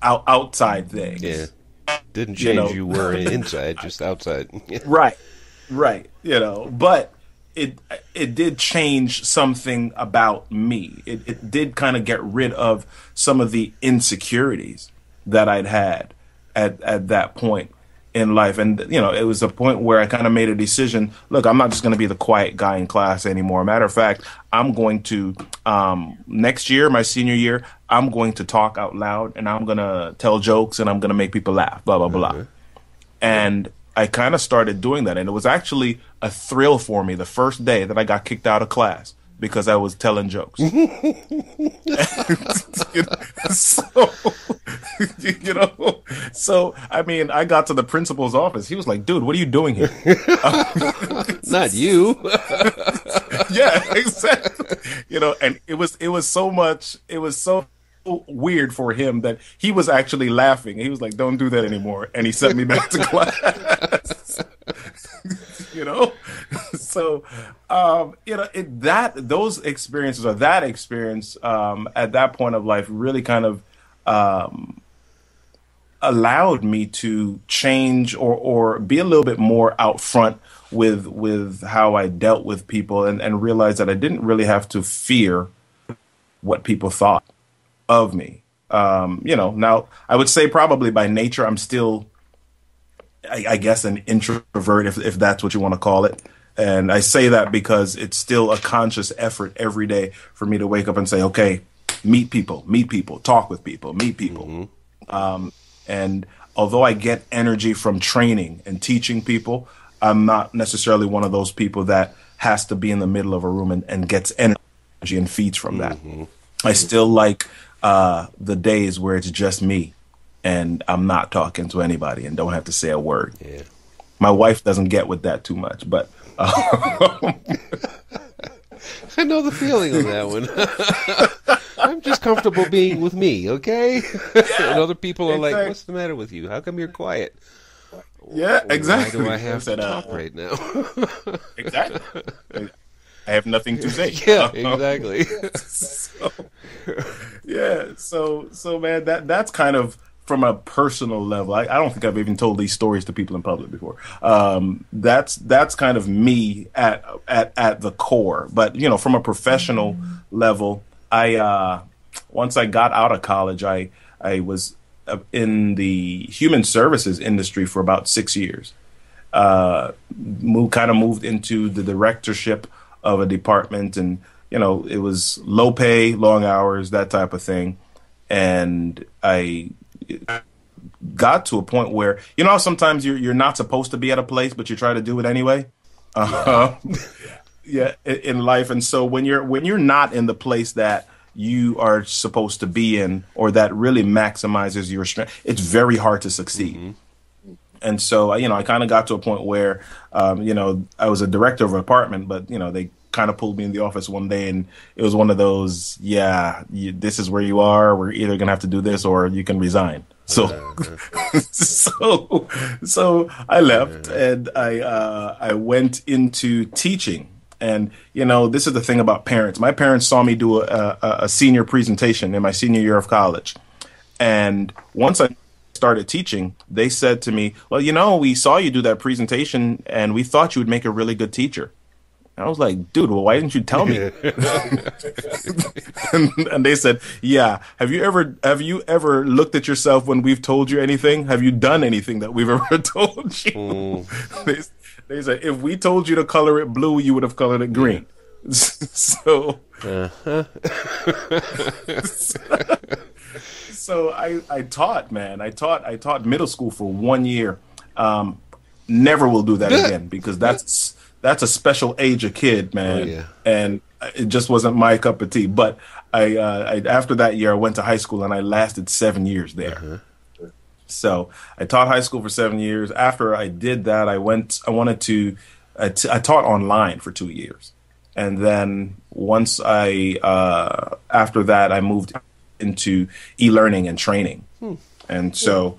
outside things. Yeah. Didn't change you were inside, just outside. Right. But it did change something about me. It did kind of get rid of some of the insecurities that I'd had at that point in life. And, it was a point where I kind of made a decision. Look, I'm not just going to be the quiet guy in class anymore. Matter of fact, I'm going to, next year, my senior year, I'm going to talk out loud, and I'm going to tell jokes, and I'm going to make people laugh, blah, blah, blah. And I kind of started doing that. And it was actually a thrill for me the first day that I got kicked out of class because I was telling jokes. So, I mean, I got to the principal's office. He was like, "Dude, what are you doing here?" Not you. Yeah, exactly. And it was so weird for him that he was actually laughing. He was like, "Don't do that anymore." And he sent me back to class. So, those experiences, or that experience at that point of life really kind of allowed me to change or be a little bit more out front with how I dealt with people, and realize that I didn't really have to fear what people thought of me. Now I would say probably by nature I'm still, I guess, an introvert, if that's what you want to call it. And I say that because it's still a conscious effort every day for me to wake up and say, okay, meet people, talk with people, meet people. Mm-hmm. And although I get energy from training and teaching people, I'm not necessarily one of those people that has to be in the middle of a room and gets energy and feeds from that. Mm-hmm. I still like the days where it's just me and I'm not talking to anybody and don't have to say a word. Yeah. My wife doesn't get with that too much, but I know the feeling on that one. I'm just comfortable being with me, okay? Yeah, and other people are like, "What's the matter with you? How come you're quiet?" Yeah, exactly. Why do I have to talk right now? Exactly. I have nothing to say. Yeah, exactly. So man, that's kind of from a personal level. I don't think I've even told these stories to people in public before. That's kind of me at the core. But from a professional level, once I got out of college, I was in the human services industry for about 6 years. Moved into the directorship of a department, and it was low pay, long hours, that type of thing. And I got to a point where how sometimes you're not supposed to be at a place, but you try to do it anyway. Yeah, in life. And so when you're not in the place that you are supposed to be in, or that really maximizes your strength, it's very hard to succeed. Mm-hmm. And so, I kind of got to a point where, I was a director of an apartment, but, they kind of pulled me in the office one day, and it was one of those, this is where you are. We're either going to have to do this or you can resign. So, so I left, and I went into teaching. And, this is the thing about parents. My parents saw me do a senior presentation in my senior year of college. And once I started teaching, they said to me, "Well, we saw you do that presentation and we thought you would make a really good teacher." I was like, dude, well, why didn't you tell me? And they said, yeah. Have you ever looked at yourself when we've told you anything? Have you done anything that we've ever told you? They said, if we told you to color it blue, you would have colored it green. So, so I taught, man. I taught middle school for 1 year. Never will do that again, because that's a special age of kid, man. Oh, yeah. And it just wasn't my cup of tea. But I after that year, I went to high school, and I lasted 7 years there. So I taught high school for 7 years. After I did that, I taught online for 2 years. And then once after that, I moved into e-learning and training. And so,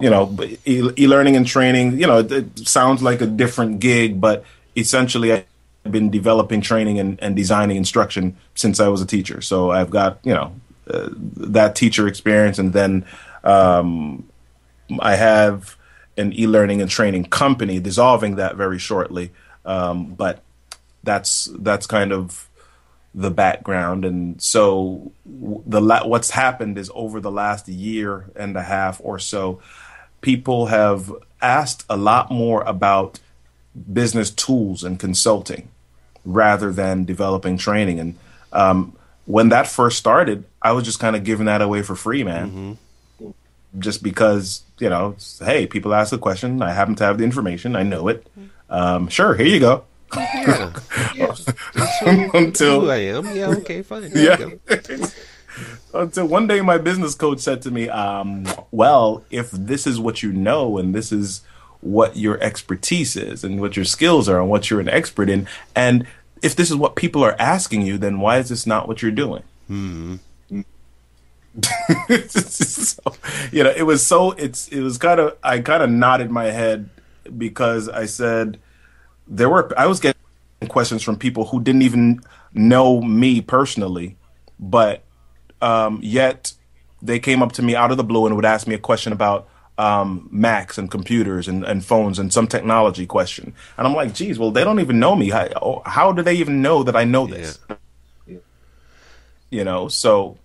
e-learning and training, it sounds like a different gig, but essentially I've been developing training and designing instruction since I was a teacher. So I've got, that teacher experience. And then I have an e-learning and training company, dissolving that very shortly. But that's kind of the background. And so what's happened is, over the last year and a half or so, people have asked a lot more about business tools and consulting rather than developing training. And when that first started, I was just kind of giving that away for free, man. Just because, hey, people ask a question. I happen to have the information. I know it. Sure, here you go. Yeah. Until who I am. Yeah, okay, fine. Yeah. Until one day my business coach said to me, well, if this is what you know, and this is what your expertise is, and what your skills are, and what you're an expert in, and if this is what people are asking you, then why is this not what you're doing? So, I kind of nodded my head, because I said, I was getting questions from people who didn't even know me personally, but yet they came up to me out of the blue and would ask me a question about Macs and computers and phones, and some technology question. And I'm like, geez, well, they don't even know me. How do they even know that I know this? So,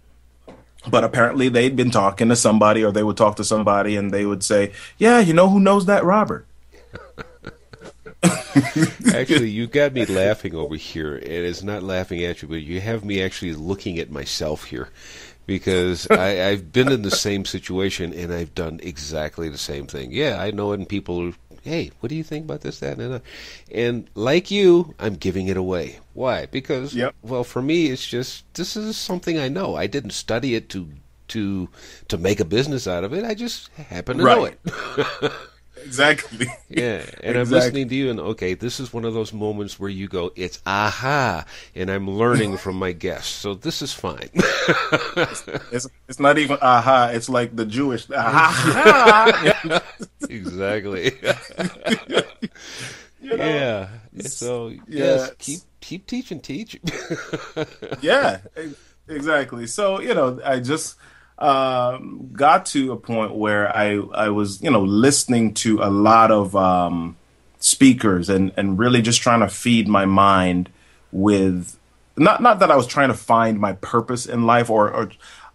but apparently they'd been talking to somebody, or they would talk to somebody, and they would say, yeah, who knows that Robert? Actually, you got me laughing over here, and it's not laughing at you, but you have me actually looking at myself here, because I've been in the same situation, and I've done exactly the same thing. Yeah, I know it, and people, hey, what do you think about this, that, and that? And like you, I'm giving it away. Why? Because, well, for me, it's just, this is something I know. I didn't study it to make a business out of it. I just happen to know it. Exactly. Yeah, and I'm listening to you, and okay, this is one of those moments where you go, it's aha, and I'm learning from my guests, so this is fine. It's not even aha, it's like the Jewish aha. Exactly. Yeah. So yes, keep teaching, teach. Yeah, exactly. So I just got to a point where I was, listening to a lot of speakers and really just trying to feed my mind with, not that I was trying to find my purpose in life, or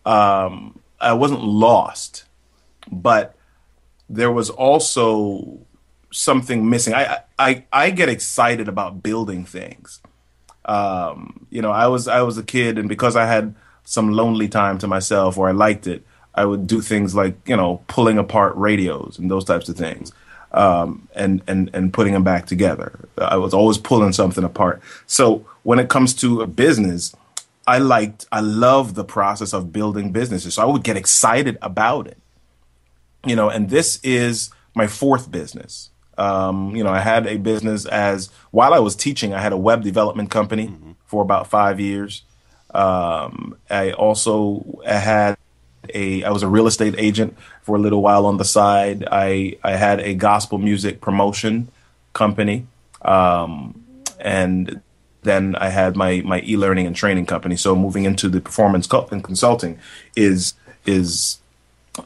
I wasn't lost, but there was also something missing. I get excited about building things. I was a kid, and because I had some lonely time to myself, or I liked it, I would do things like, pulling apart radios and those types of things, and putting them back together. I was always pulling something apart. So when it comes to a business, I love the process of building businesses. So I would get excited about it, and this is my fourth business. I had a business while I was teaching, I had a web development company for about 5 years. I was a real estate agent for a little while on the side. I had a gospel music promotion company. And then I had my e-learning and training company. So moving into the performance and consulting is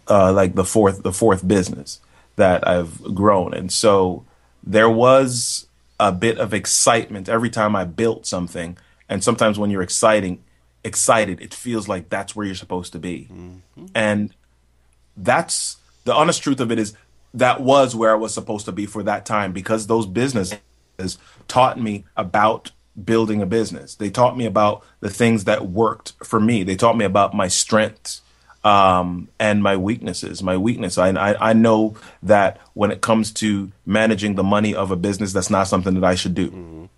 like the fourth business that I've grown. And so there was a bit of excitement every time I built something. And sometimes when you're excited, it feels like that's where you're supposed to be. And that's the honest truth of it, is that was where I was supposed to be for that time, because those businesses taught me about building a business. They taught me about the things that worked for me. They taught me about my strengths, and my weaknesses. My weakness. I know that when it comes to managing the money of a business, that's not something that I should do.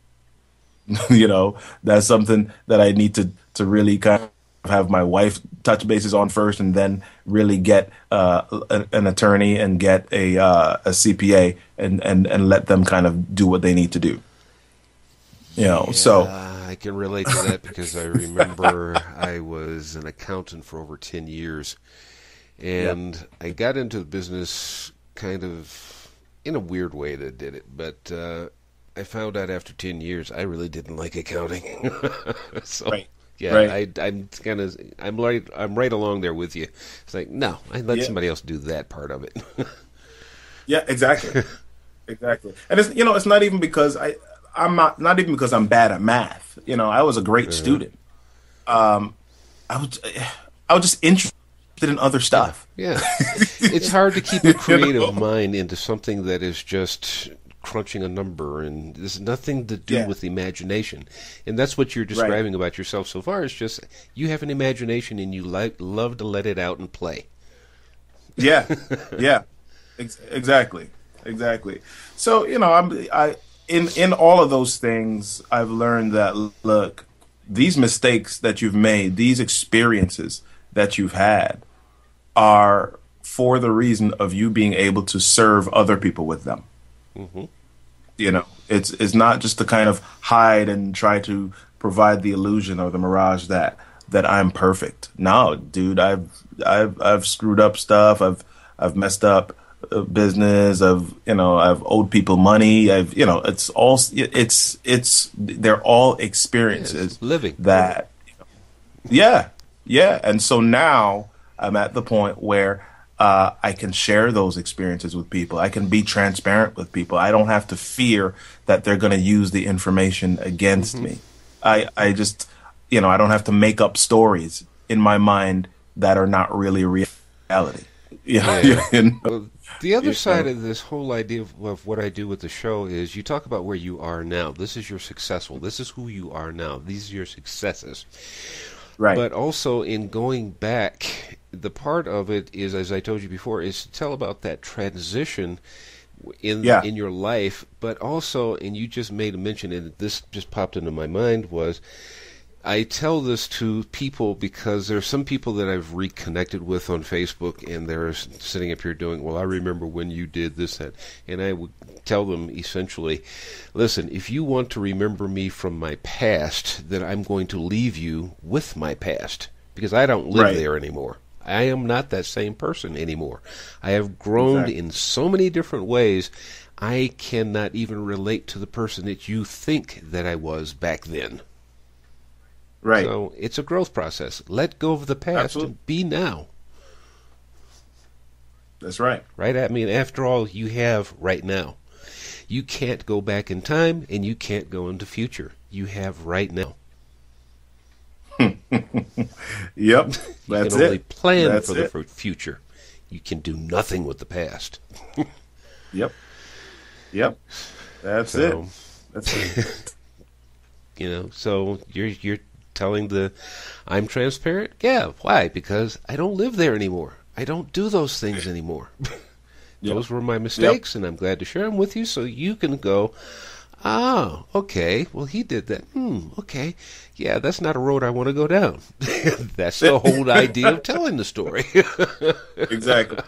That's something that I need to really kind of have my wife touch bases on first, and then really get an attorney and get a CPA, and let them kind of do what they need to do. So I can relate to that because I remember I was an accountant for over 10 years, and I got into the business kind of in a weird way that did it, but I found out after 10 years I really didn't like accounting. So right. yeah, Right. I'm right along there with you. It's like, no, I let somebody else do that part of it. Yeah, exactly. Exactly. And it's not even because I'm not even because I'm bad at math. I was a great student. I was just interested in other stuff. Yeah. It's hard to keep a creative mind into something that is just crunching a number, and there's nothing to do with imagination. And that's what you're describing about yourself so far. It's just you have an imagination and you love to let it out and play. Yeah. Yeah. Exactly. So, in all of those things, I've learned that, look, these mistakes that you've made, these experiences that you've had, are for the reason of you being able to serve other people with them. Mm-hmm. It's not just to kind of hide and try to provide the illusion or the mirage that I'm perfect. No, dude, I've screwed up stuff. I've messed up business. I've owed people money. They're all experiences living that. Yeah. And so now I'm at the point where I can share those experiences with people. I can be transparent with people. I don't have to fear that they're going to use the information against me. I just, I don't have to make up stories in my mind that are not really reality. Well, the other side of this whole idea of what I do with the show is you talk about where you are now. This is your successful. This is who you are now. These are your successes. Right. But also in going back, the part of it is, as I told you before, is to tell about that transition in your life. But also, and you just made a mention, and this just popped into my mind, was I tell this to people because there's some people that I've reconnected with on Facebook, and they're sitting up here doing, well, I remember when you did this, that. And I would tell them essentially, listen, if you want to remember me from my past, then I'm going to leave you with my past, because I don't live there anymore. I am not that same person anymore. I have grown in so many different ways, I cannot even relate to the person that you think that I was back then. Right. So it's a growth process. Let go of the past and be now. That's right. Right? I mean, after all, you have right now. You can't go back in time, and you can't go into future. You have right now. Yep. You can only plan for the future. You can do nothing with the past. Yep. That's it. So you're telling I'm transparent? Yeah. Why? Because I don't live there anymore. I don't do those things anymore. Those were my mistakes, and I'm glad to share them with you so you can go, okay, well, he did that. Okay. Yeah, that's not a road I want to go down. That's the whole idea of telling the story. Exactly.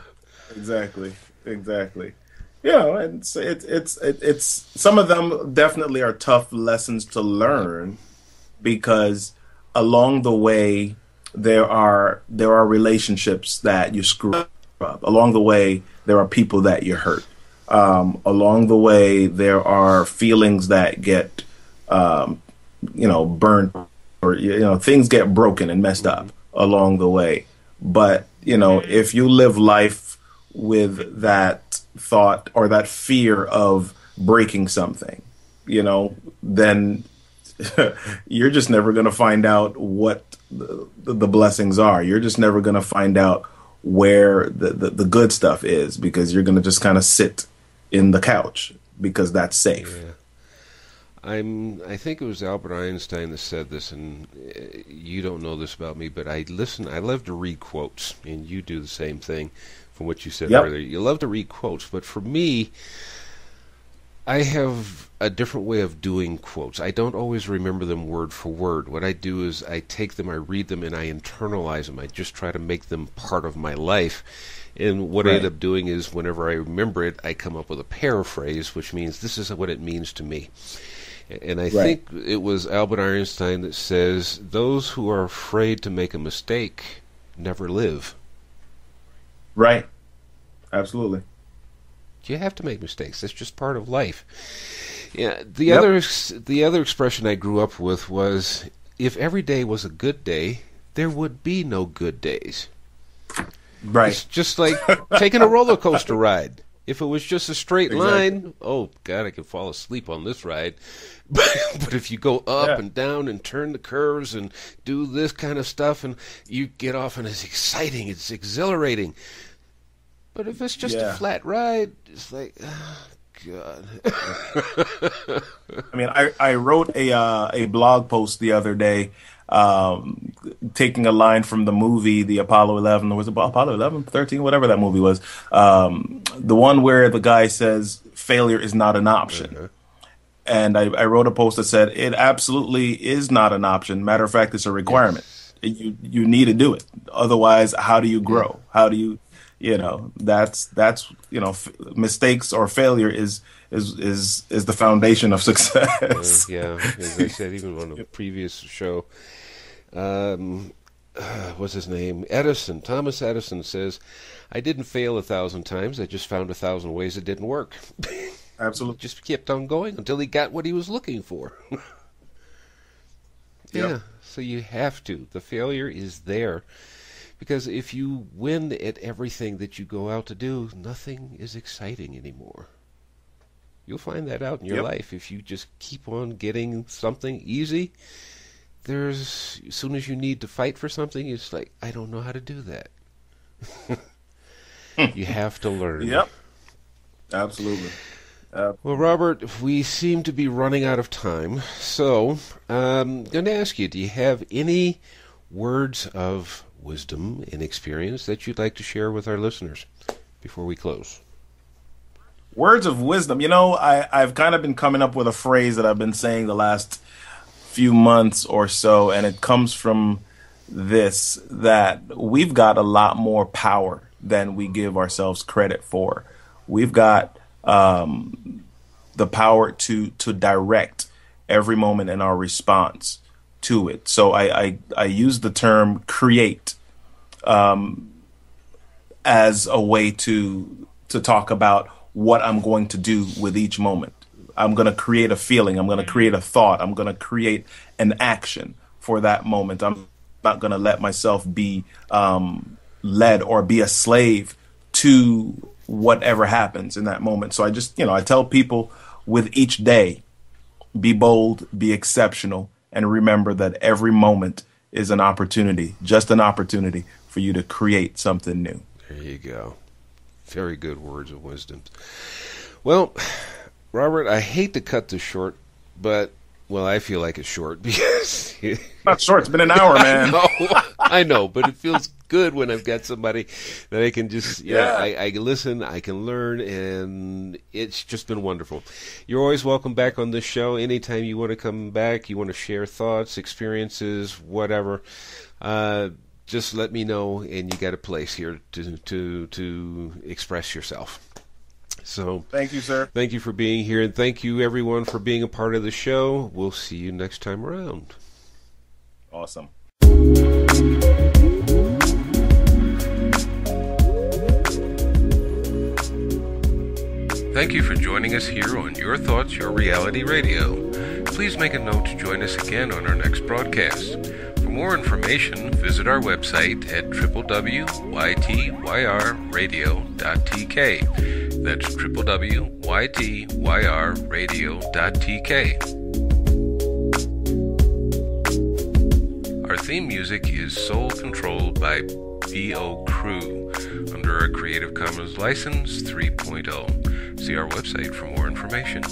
And it's some of them definitely are tough lessons to learn, because along the way there are relationships that you screw up. Along the way there are people that you hurt. Along the way there are feelings that get burnt, or things get broken and messed up along the way. But if you live life with that thought or that fear of breaking something, then you're just never going to find out what the blessings are. You're just never going to find out where the good stuff is, because you're going to just kind of sit in the couch because that's safe. Yeah. I think it was Albert Einstein that said this, and you don't know this about me, but I love to read quotes, and you do the same thing from what you said earlier. You love to read quotes, but for me, I have a different way of doing quotes. I don't always remember them word for word. What I do is I take them, I read them, and I internalize them. I just try to make them part of my life. And what I end up doing is whenever I remember it, I come up with a paraphrase, which means this is what it means to me. And I think it was Albert Einstein that says, those who are afraid to make a mistake never live. Right. Absolutely. You have to make mistakes. That's just part of life. Yeah. The other expression I grew up with was, if every day was a good day, there would be no good days. Right. It's just like taking a roller coaster ride. If it was just a straight line, oh God, I could fall asleep on this ride. But if you go up and down and turn the curves and do this kind of stuff, and you get off, and it's exciting, it's exhilarating. But if it's just a flat ride, it's like, oh, God. I mean, I wrote a blog post the other day, taking a line from the movie, the Apollo 11, or was it Apollo 11, 13, whatever that movie was, the one where the guy says failure is not an option. Uh-huh. And I wrote a post that said it absolutely is not an option. Matter of fact, it's a requirement. Yes. You need to do it. Otherwise, how do you grow? How do you, that's mistakes or failure is the foundation of success. As I said, even on a previous show, what's his name? Thomas Edison says, I didn't fail 1,000 times. I just found 1,000 ways it didn't work. Absolutely. Just kept on going until he got what he was looking for. So you have to. The failure is there. Because if you win at everything that you go out to do, nothing is exciting anymore. You'll find that out in your life. If you just keep on getting something easy, as soon as you need to fight for something, it's like, I don't know how to do that. You have to learn. Yep. Absolutely. Well, Robert, we seem to be running out of time. So I'm going to ask you, do you have any words of wisdom and experience that you'd like to share with our listeners before we close? Words of wisdom. I've kind of been coming up with a phrase that I've been saying the last few months or so, and it comes from this, that we've got a lot more power than we give ourselves credit for. We've got the power to direct every moment in our response to it. So I use the term create as a way to talk about what I'm going to do with each moment. I'm going to create a feeling. I'm going to create a thought. I'm going to create an action for that moment. I'm not going to let myself be led or be a slave to whatever happens in that moment. So I just, I tell people with each day, be bold, be exceptional, and remember that every moment is an opportunity, just an opportunity for you to create something new. There you go. Very good words of wisdom. Well, Robert, I hate to cut this short, but, well, I feel like it's short because... Not short. It's been an hour, man. I know, but it feels good when I've got somebody that I can just, I listen, I can learn, and it's just been wonderful. You're always welcome back on this show. Anytime you want to come back, you want to share thoughts, experiences, whatever, just let me know, and you got a place here to express yourself. So thank you, sir. Thank you for being here, and thank you, everyone, for being a part of the show. We'll see you next time around. Awesome. Thank you for joining us here on Your Thoughts, Your Reality Radio. Please make a note to join us again on our next broadcast. For more information, visit our website at www.ytyrradio.tk. That's www.ytyrradio.tk. Our theme music is Soul Controlled by B.O. Crew under a Creative Commons License 3.0. See our website for more information.